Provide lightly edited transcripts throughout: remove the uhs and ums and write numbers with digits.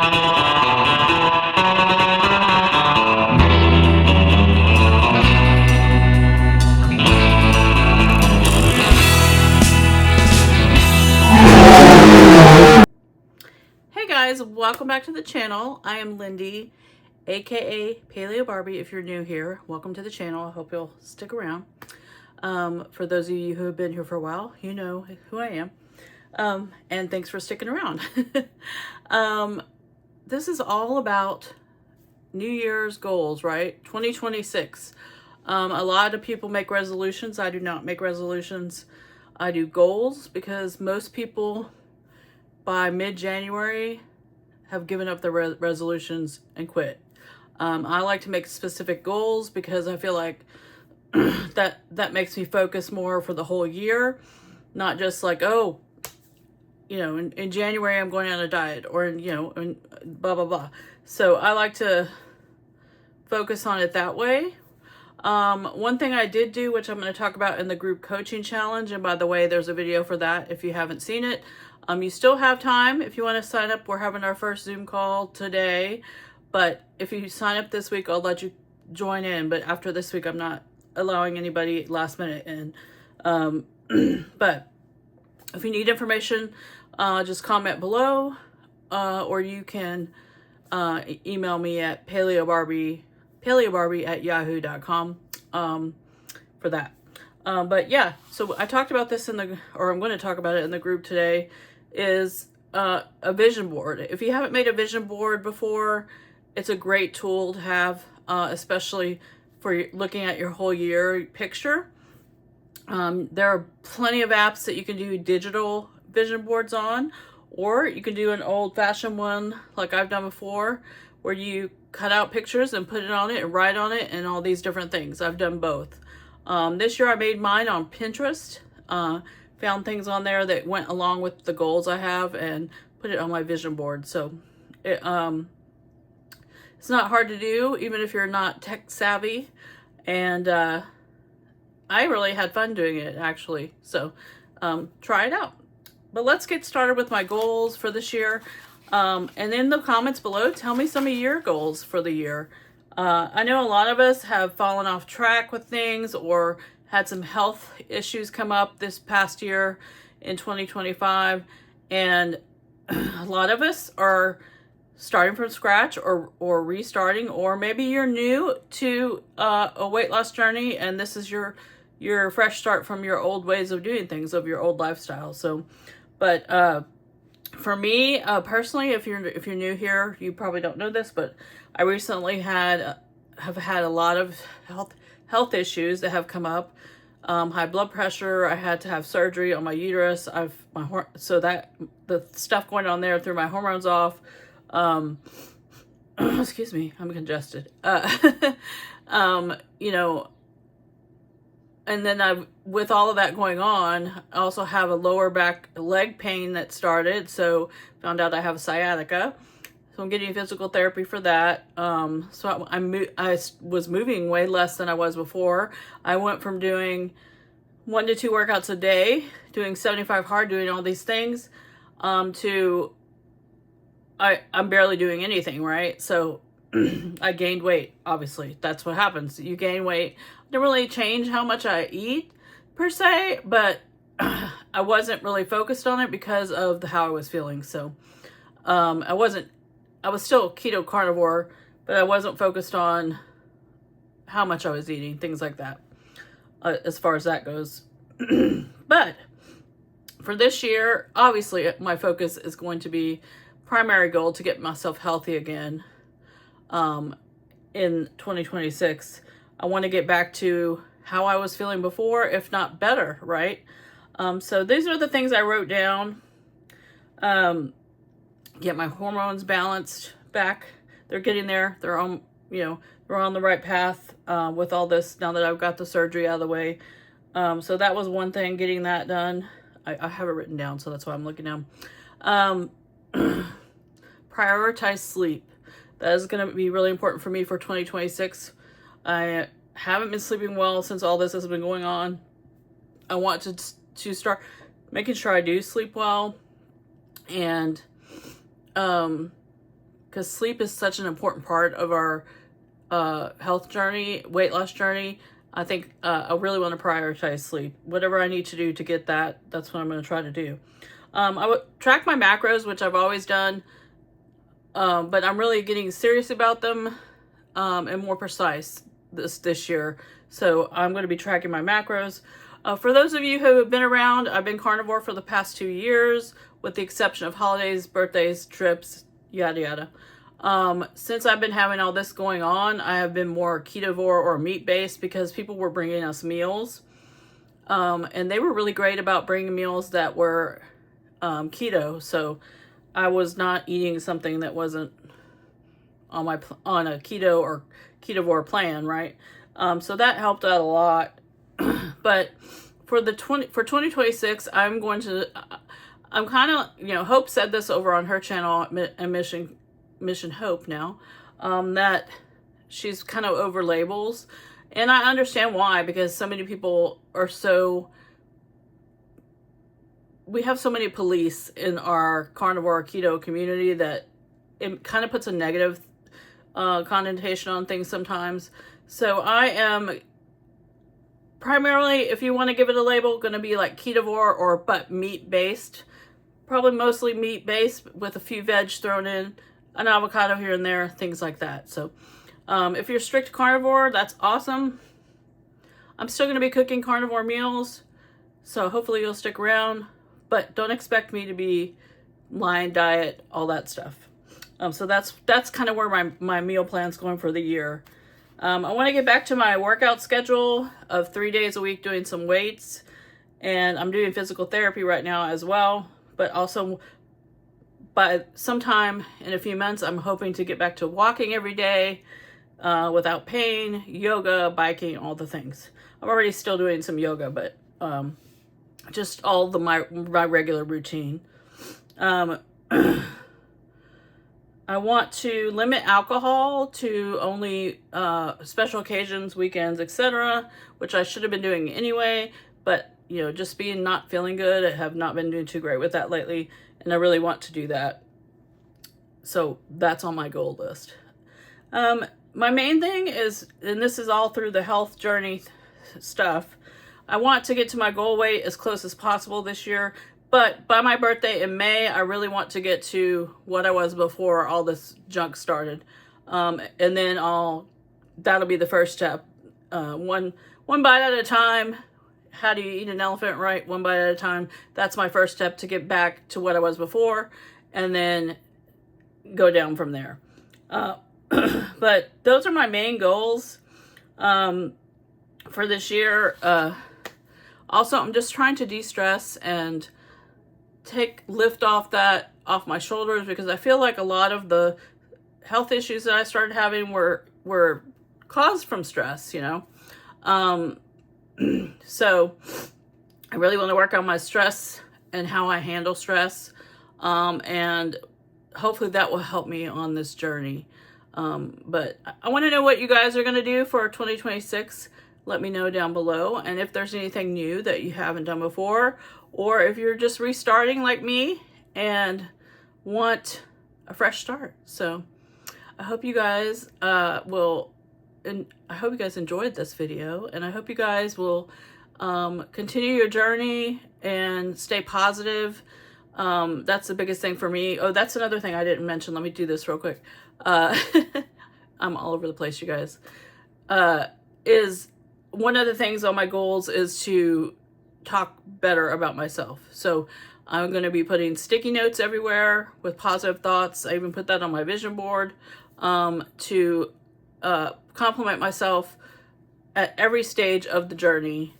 Hey guys, welcome back to the channel. I am Lindy, aka Paleobarbie. If you're new here, welcome to the channel. I hope you'll stick around. For those of you who have been here for a while, you know who I am. And thanks for sticking around. This is all about New Year's goals, right? 2026. A lot of people make resolutions. I do not make resolutions. I do goals because most people by mid-January have given up their resolutions and quit. I like to make specific goals because I feel like that makes me focus more for the whole year, not just like, oh, you know, in January I'm going on a diet, or in blah blah blah. So I like to focus on it that way. One thing I did do, which I'm going to talk about in the group coaching challenge, and by the way, there's a video for that if you haven't seen it. You still have time if you want to sign up. We're having our first Zoom call today, but if you sign up this week, I'll let you join in. But after this week, I'm not allowing anybody last minute in. But if you need information, just comment below, or you can email me at paleobarbie@yahoo.com for that. But yeah, so I talked about this I'm going to talk about it in the group today, is a vision board. If you haven't made a vision board before, it's a great tool to have, especially for looking at your whole year picture. There are plenty of apps that you can do digital vision boards on, or you can do an old-fashioned one like I've done before, where you cut out pictures and put it on it and write on it and all these different things. I've done both. This year I made mine on Pinterest, found things on there that went along with the goals I have and put it on my vision board. So it's not hard to do, even if you're not tech savvy. And I really had fun doing it, actually. So try it out. But let's get started with my goals for this year. And in the comments below, tell me some of your goals for the year. I know a lot of us have fallen off track with things or had some health issues come up this past year in 2025. And a lot of us are starting from scratch or restarting, or maybe you're new to a weight loss journey and this is your fresh start from your old ways of doing things, of your old lifestyle. So, but for me personally, if you're new here, you probably don't know this, but I recently have had a lot of health issues that have come up. High blood pressure. I had to have surgery on my uterus. So that the stuff going on there threw my hormones off. Excuse me, I'm congested. You know, and then with all of that going on, I also have a lower back leg pain that started. So found out I have sciatica. So I'm getting physical therapy for that. So I was moving way less than I was before. I went from doing 1 to 2 workouts a day, doing 75 hard, doing all these things, to I'm barely doing anything, right? So I gained weight, obviously. That's what happens. You gain weight. I didn't really change how much I eat, per se, but I wasn't really focused on it because of how I was feeling. So I was still keto carnivore, but I wasn't focused on how much I was eating, things like that, as far as that goes. But for this year, obviously, my focus is going to be primary goal to get myself healthy again in 2026. I want to get back to how I was feeling before, if not better, right? So these are the things I wrote down. Get my hormones balanced back. They're getting there. They're on, they're on the right path with all this now that I've got the surgery out of the way. So that was one thing, getting that done. I have it written down, so that's why I'm looking down. Prioritize sleep. That is going to be really important for me for 2026. I haven't been sleeping well since all this has been going on. I want to start making sure I do sleep well, and because sleep is such an important part of our health journey, weight loss journey. I think I really want to prioritize sleep. Whatever I need to do to get that, that's what I'm going to try to do. I would track my macros, which I've always done, but I'm really getting serious about them and more precise this year. So I'm going to be tracking my macros. For those of you who have been around, I've been carnivore for the past 2 years, with the exception of holidays, birthdays, trips, yada yada. Since I've been having all this going on, I have been more ketovore or meat-based because people were bringing us meals. And they were really great about bringing meals that were keto. So I was not eating something that wasn't on a keto or ketovore plan, right? So that helped out a lot. But for 2026, I'm kind of, Hope said this over on her channel at Mission Hope now, that she's kind of over labels. And I understand why, because so many people are we have so many police in our carnivore keto community that it kind of puts a negative connotation on things sometimes. So I am primarily, if you want to give it a label, going to be like ketovore but meat-based. Probably mostly meat-based with a few veg thrown in, an avocado here and there, things like that. So if you're strict carnivore, that's awesome. I'm still going to be cooking carnivore meals, so hopefully you'll stick around. But don't expect me to be line diet, all that stuff. So that's kind of where my meal plan's going for the year. I want to get back to my workout schedule of 3 days a week doing some weights. And I'm doing physical therapy right now as well. But also by sometime in a few months, I'm hoping to get back to walking every day without pain, yoga, biking, all the things. I'm already still doing some yoga, but just all my regular routine. I want to limit alcohol to only special occasions, weekends, etc., which I should have been doing anyway, but just being not feeling good, I have not been doing too great with that lately, and I really want to do that. So that's on my goal list. My main thing is, and this is all through the health journey stuff, I want to get to my goal weight as close as possible this year. But by my birthday in May, I really want to get to what I was before all this junk started. And then that'll be the first step. One bite at a time. How do you eat an elephant, right? One bite at a time. That's my first step to get back to what I was before. And then go down from there. But those are my main goals for this year. Also, I'm just trying to de-stress and lift off my shoulders, because I feel like a lot of the health issues that I started having were caused from stress, So I really want to work on my stress and how I handle stress. And hopefully that will help me on this journey. But I want to know what you guys are going to do for 2026. Let me know down below. And if there's anything new that you haven't done before, or if you're just restarting like me and want a fresh start. So I hope you guys I hope you guys enjoyed this video, and I hope you guys will continue your journey and stay positive. That's the biggest thing for me. Oh, that's another thing I didn't mention. Let me do this real quick. I'm all over the place, you guys. Is one of the things on my goals is to talk better about myself. So I'm going to be putting sticky notes everywhere with positive thoughts. I even put that on my vision board to compliment myself at every stage of the journey.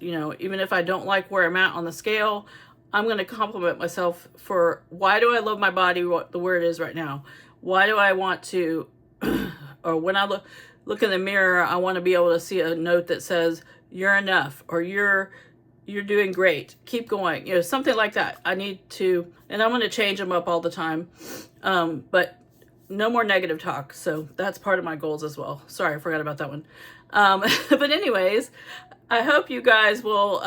Even if I don't like where I'm at on the scale, I'm going to compliment myself for why do I love my body, what the word is right now. Why do I want to, or when I look in the mirror, I want to be able to see a note that says, you're enough, or you're doing great, keep going, something like that. I need to, and I'm going to change them up all the time. But no more negative talk. So that's part of my goals as well. Sorry, I forgot about that one. But anyways, I hope you guys will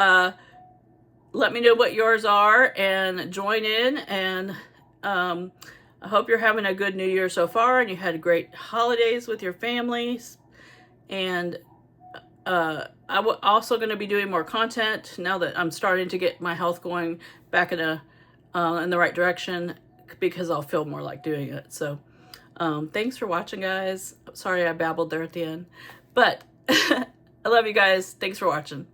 let me know what yours are and join in. And I hope you're having a good New Year so far and you had great holidays with your families. And I'm also going to be doing more content now that I'm starting to get my health going back in the right direction, because I'll feel more like doing it. So thanks for watching, guys. Sorry I babbled there at the end, but I love you guys. Thanks for watching.